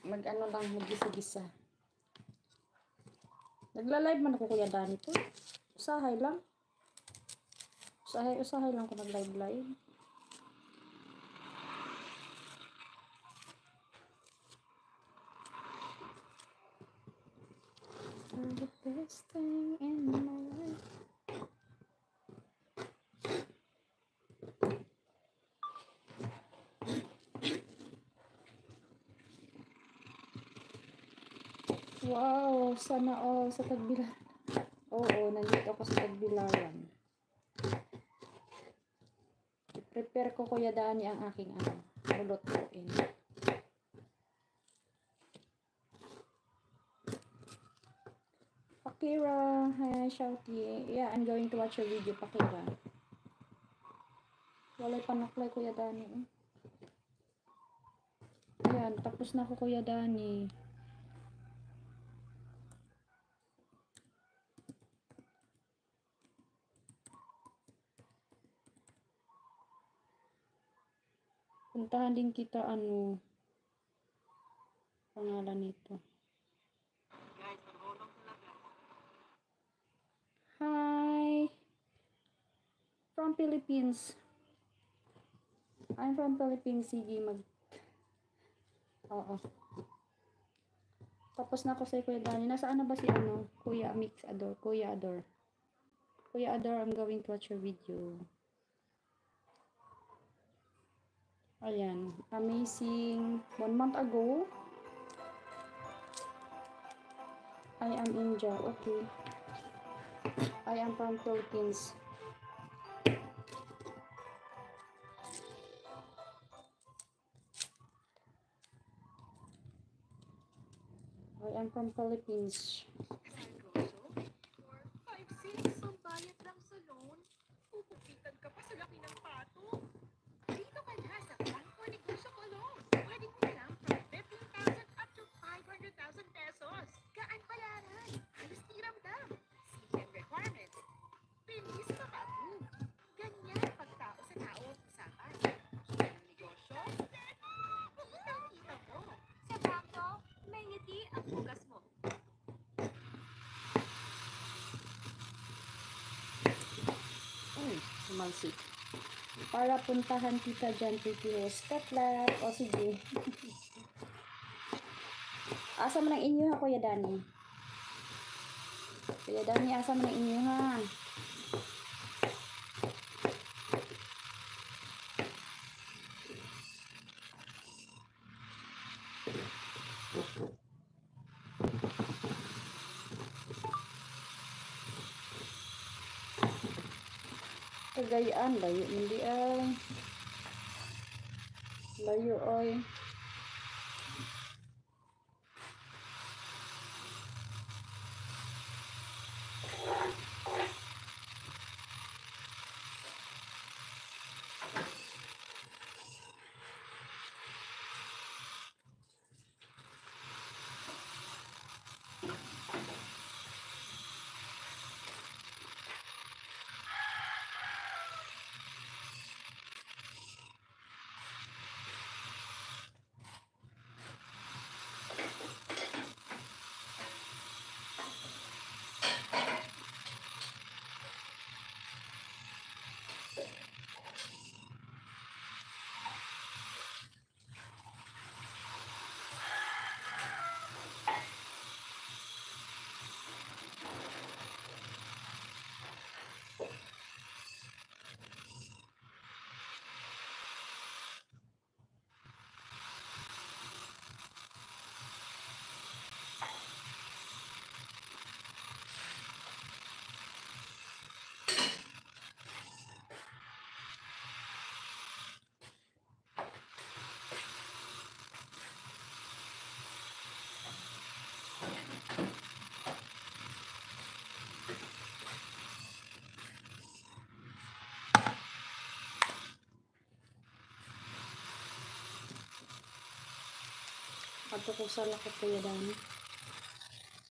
Mag-ano lang, mag-gisa-gisa. Nagla-live man ako Kuya Dani to. Usahay lang. Usahay lang ko nag-live. The best thing in my life. Wow, sana all sa Tagbilaran. Oo, nandito ako sa Tagbilaran. I-prepare ko Kuya Dani ang aking lulutuin. Pakira, hi, Shouty. Yeah, I'm going to watch your video, Pakira. Walay panaklay Kuya Dani. Ayan, tapos na ako Kuya Dani. Puntahan din kita pangalan nito. Hi! From Philippines. I'm from Philippines. Sige, Oo. Tapos na ako sa Kuya Dani. Nasaan na ba si Kuya Mixador? Kuya Ador. Kuya Ador, I'm going to watch your video. Ayan. Amazing. 1 month ago. I am India. Okay. I am from Philippines. I am from Philippines. Sumalsik. Para puntahan kita dyan, PPS. Katlat. O sige. Asa mo ng inyo ha, Kuya Dani? Kuya Dani, asa mo ng inyo ha? Kagayaan, layo hindi ay. Layo ay. Ato ko sa lakot Kuya Dani.